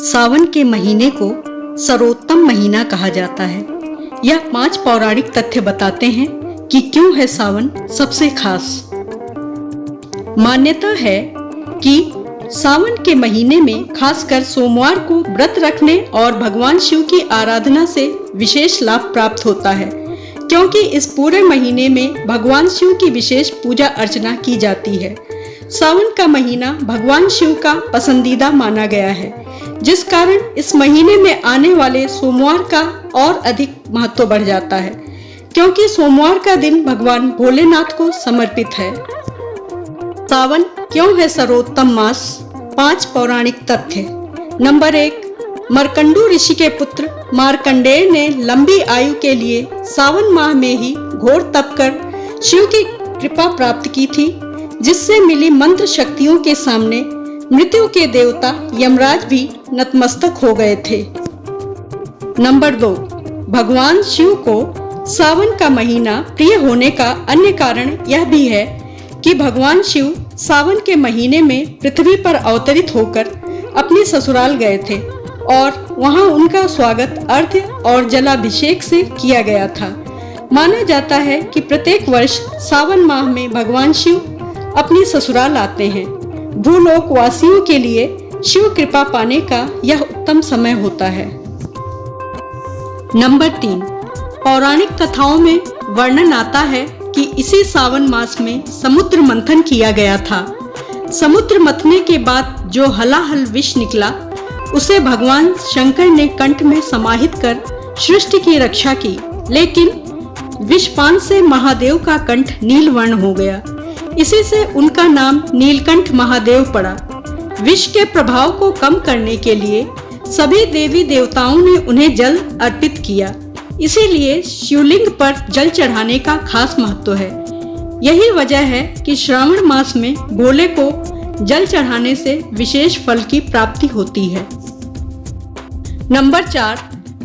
सावन के महीने को सर्वोत्तम महीना कहा जाता है। यह 5 पौराणिक तथ्य बताते हैं कि क्यों है सावन सबसे खास। मान्यता है कि सावन के महीने में खासकर सोमवार को व्रत रखने और भगवान शिव की आराधना से विशेष लाभ प्राप्त होता है, क्योंकि इस पूरे महीने में भगवान शिव की विशेष पूजा अर्चना की जाती है। सावन का महीना भगवान शिव का पसंदीदा माना गया है, जिस कारण इस महीने में आने वाले सोमवार का और अधिक महत्व बढ़ जाता है, क्योंकि सोमवार का दिन भगवान भोलेनाथ को समर्पित है। सावन क्यों है सर्वोत्तम मास? 5 पौराणिक तथ्य। नंबर 1, मरकंडू ऋषि के पुत्र मार्कंडेय ने लंबी आयु के लिए सावन माह में ही घोर तप कर शिव की कृपा प्राप्त की थी, जिससे मिली मंत्र शक्तियों के सामने मृत्यु के देवता यमराज भी नतमस्तक हो गए थे। नंबर 2, भगवान शिव को सावन का महीना प्रिय होने का अन्य कारण यह भी है कि भगवान शिव सावन के महीने में पृथ्वी पर अवतरित होकर अपने ससुराल गए थे और वहां उनका स्वागत अर्घ्य और जलाभिषेक से किया गया था। माना जाता है कि प्रत्येक वर्ष सावन माह में भगवान शिव अपनी ससुराल आते हैं। भूलोक वासियों के लिए शिव कृपा पाने का यह उत्तम समय होता है। नंबर 3, पौराणिक कथाओं में वर्णन आता है कि इसी सावन मास में समुद्र मंथन किया गया था। समुद्र मंथने के बाद जो हलाहल विष निकला, उसे भगवान शंकर ने कंठ में समाहित कर सृष्टि की रक्षा की, लेकिन विषपान से महादेव का कंठ नील वर्ण हो गया। इसी से उनका नाम नीलकंठ महादेव पड़ा। विष के प्रभाव को कम करने के लिए सभी देवी देवताओं ने उन्हें जल अर्पित किया। इसीलिए शिवलिंग पर जल चढ़ाने का खास महत्व है। यही वजह है कि श्रावण मास में भोले को जल चढ़ाने से विशेष फल की प्राप्ति होती है। नंबर 4,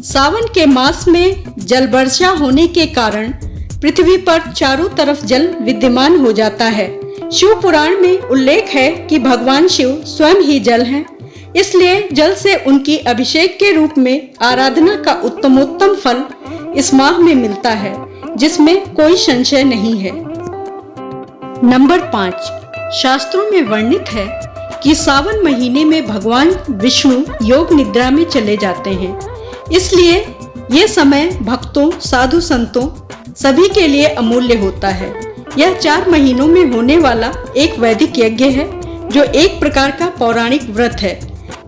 सावन के मास में जल वर्षा होने के कारण पृथ्वी पर चारों तरफ जल विद्यमान हो जाता है। शिव पुराण में उल्लेख है कि भगवान शिव स्वयं ही जल हैं, इसलिए जल से उनकी अभिषेक के रूप में आराधना का उत्तमोत्तम फल इस माह में मिलता है, जिसमें कोई संशय नहीं है। नंबर 5, शास्त्रों में वर्णित है कि सावन महीने में भगवान विष्णु योग निद्रा में चले जाते हैं, इसलिए ये समय भक्तों, साधु संतों सभी के लिए अमूल्य होता है। यह 4 महीनों में होने वाला एक वैदिक यज्ञ है, जो एक प्रकार का पौराणिक व्रत है,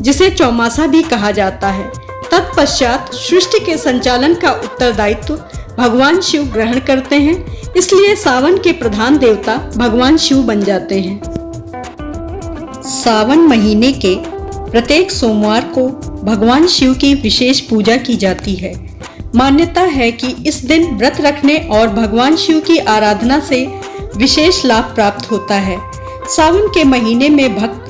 जिसे चौमासा भी कहा जाता है। तत्पश्चात सृष्टि के संचालन का उत्तरदायित्व भगवान शिव ग्रहण करते हैं, इसलिए सावन के प्रधान देवता भगवान शिव बन जाते हैं। सावन महीने के प्रत्येक सोमवार को भगवान शिव की विशेष पूजा की जाती है। मान्यता है कि इस दिन व्रत रखने और भगवान शिव की आराधना से विशेष लाभ प्राप्त होता है। सावन के महीने में भक्त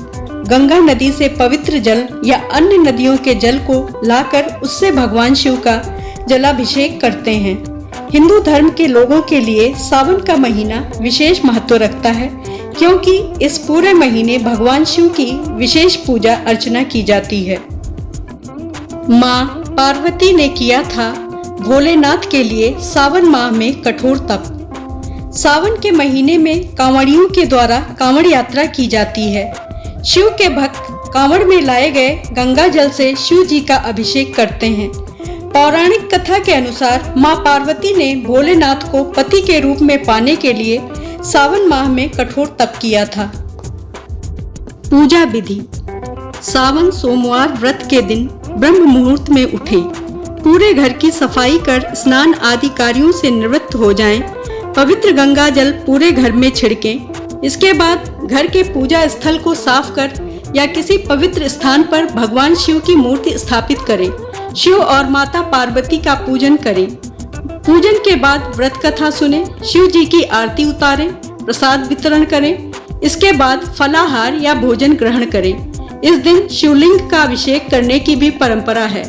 गंगा नदी से पवित्र जल या अन्य नदियों के जल को लाकर उससे भगवान शिव का जलाभिषेक करते हैं। हिंदू धर्म के लोगों के लिए सावन का महीना विशेष महत्व रखता है, क्योंकि इस पूरे महीने भगवान शिव की विशेष पूजा अर्चना की जाती है। माँ पार्वती ने किया था भोलेनाथ के लिए सावन माह में कठोर तप। सावन के महीने में कांवड़ियों के द्वारा कांवड़ यात्रा की जाती है। शिव के भक्त कांवड़ में लाए गए गंगा जल से शिव जी का अभिषेक करते हैं। पौराणिक कथा के अनुसार माँ पार्वती ने भोलेनाथ को पति के रूप में पाने के लिए सावन माह में कठोर तप किया था। पूजा विधि। सावन सोमवार व्रत के दिन ब्रह्म मुहूर्त में उठे, पूरे घर की सफाई कर स्नान आदि कार्यों से निवृत्त हो जाएं, पवित्र गंगा जल पूरे घर में छिड़कें। इसके बाद घर के पूजा स्थल को साफ कर या किसी पवित्र स्थान पर भगवान शिव की मूर्ति स्थापित करें। शिव और माता पार्वती का पूजन करें। पूजन के बाद व्रत कथा सुने, शिव जी की आरती उतारें, प्रसाद वितरण करें। इसके बाद फलाहार या भोजन ग्रहण करें। इस दिन शिवलिंग का अभिषेक करने की भी परंपरा है।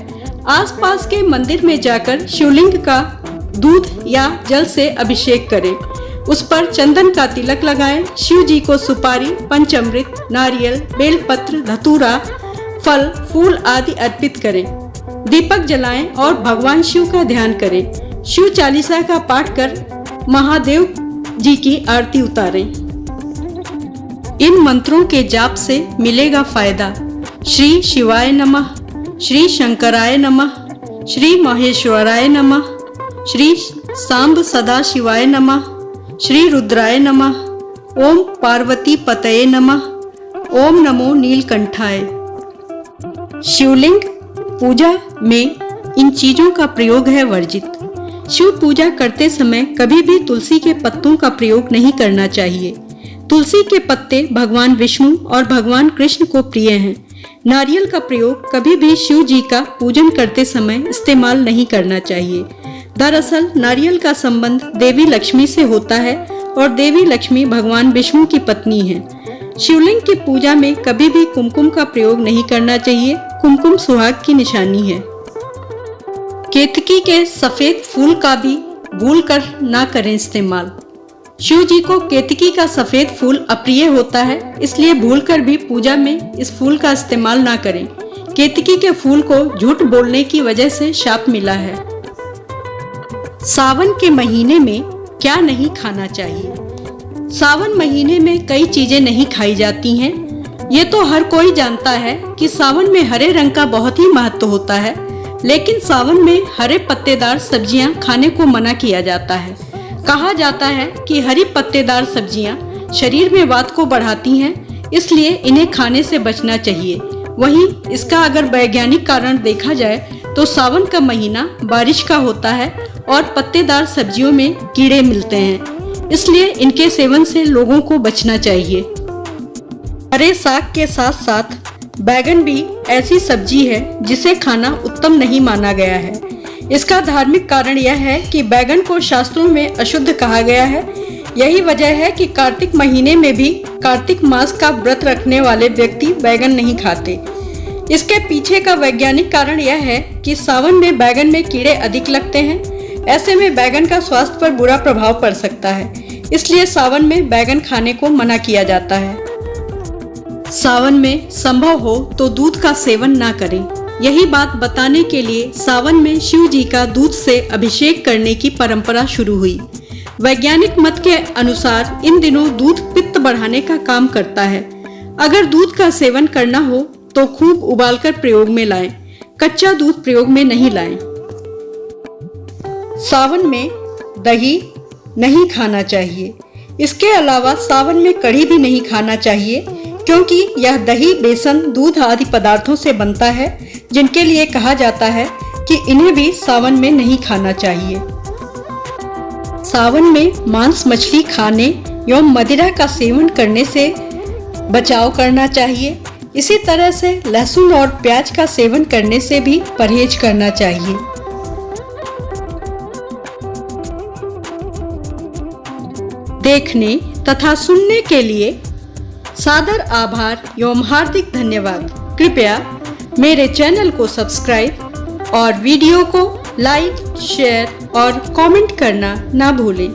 आसपास के मंदिर में जाकर शिवलिंग का दूध या जल से अभिषेक करें। उस पर चंदन का तिलक लगाएं। शिव जी को सुपारी, पंचामृत, नारियल, बेलपत्र, धतूरा, फल, फूल आदि अर्पित करें। दीपक जलाएं और भगवान शिव का ध्यान करें। शिव चालीसा का पाठ कर महादेव जी की आरती उतारें। इन मंत्रों के जाप से मिलेगा फायदा। श्री शिवाय नमः, श्री शंकराय नमः, श्री महेश्वराय नमः, श्री सांब सदा शिवाय नमः, श्री रुद्राय नमः, ओम पार्वती पतये नमः, ओम नमो नीलकंठाय। शिवलिंग पूजा में इन चीजों का प्रयोग है वर्जित। शिव पूजा करते समय कभी भी तुलसी के पत्तों का प्रयोग नहीं करना चाहिए। तुलसी के पत्ते भगवान विष्णु और भगवान कृष्ण को प्रिय हैं। नारियल का प्रयोग कभी भी शिव जी का पूजन करते समय इस्तेमाल नहीं करना चाहिए। दरअसल नारियल का संबंध देवी लक्ष्मी से होता है और देवी लक्ष्मी भगवान विष्णु की पत्नी है। शिवलिंग की पूजा में कभी भी कुमकुम का प्रयोग नहीं करना चाहिए। कुमकुम सुहाग की निशानी है। केतकी के सफेद फूल का भी भूलकर ना करें इस्तेमाल। शिव जी को केतकी का सफेद फूल अप्रिय होता है, इसलिए भूलकर भी पूजा में इस फूल का इस्तेमाल ना करें। केतकी के फूल को झूठ बोलने की वजह से शाप मिला है। सावन के महीने में क्या नहीं खाना चाहिए? सावन महीने में कई चीजें नहीं खाई जाती हैं। ये तो हर कोई जानता है कि सावन में हरे रंग का बहुत ही महत्व होता है, लेकिन सावन में हरे पत्तेदार सब्जियां खाने को मना किया जाता है। कहा जाता है कि हरी पत्तेदार सब्जियां शरीर में वात को बढ़ाती हैं, इसलिए इन्हें खाने से बचना चाहिए। वहीं इसका अगर वैज्ञानिक कारण देखा जाए तो सावन का महीना बारिश का होता है और पत्तेदार सब्जियों में कीड़े मिलते हैं, इसलिए इनके सेवन से लोगों को बचना चाहिए। हरे साग के साथ साथ बैगन भी ऐसी सब्जी है जिसे खाना उत्तम नहीं माना गया है। इसका धार्मिक कारण यह है कि बैगन को शास्त्रों में अशुद्ध कहा गया है। यही वजह है कि कार्तिक महीने में भी कार्तिक मास का व्रत रखने वाले व्यक्ति बैगन नहीं खाते। इसके पीछे का वैज्ञानिक कारण यह है कि सावन में बैगन में कीड़े अधिक लगते हैं। ऐसे में बैगन का स्वास्थ्य पर बुरा प्रभाव पड़ सकता है, इसलिए सावन में बैगन खाने को मना किया जाता है। सावन में संभव हो तो दूध का सेवन ना करें। यही बात बताने के लिए सावन में शिव जी का दूध से अभिषेक करने की परंपरा शुरू हुई। वैज्ञानिक मत के अनुसार इन दिनों दूध पित्त बढ़ाने का काम करता है। अगर दूध का सेवन करना हो तो खूब उबालकर प्रयोग में लाएं, कच्चा दूध प्रयोग में नहीं लाएं। सावन में दही नहीं खाना चाहिए। इसके अलावा सावन में कढ़ी भी नहीं खाना चाहिए, क्योंकि यह दही, बेसन, दूध आदि पदार्थों से बनता है, जिनके लिए कहा जाता है कि इन्हें भी सावन में नहीं खाना चाहिए। सावन में मांस मछली खाने एवं मदिरा का सेवन करने से बचाव करना चाहिए। इसी तरह से लहसुन और प्याज का सेवन करने से भी परहेज करना चाहिए। देखने तथा सुनने के लिए सादर आभार एवं हार्दिक धन्यवाद। कृपया मेरे चैनल को सब्सक्राइब और वीडियो को लाइक, शेयर और कमेंट करना ना भूलें।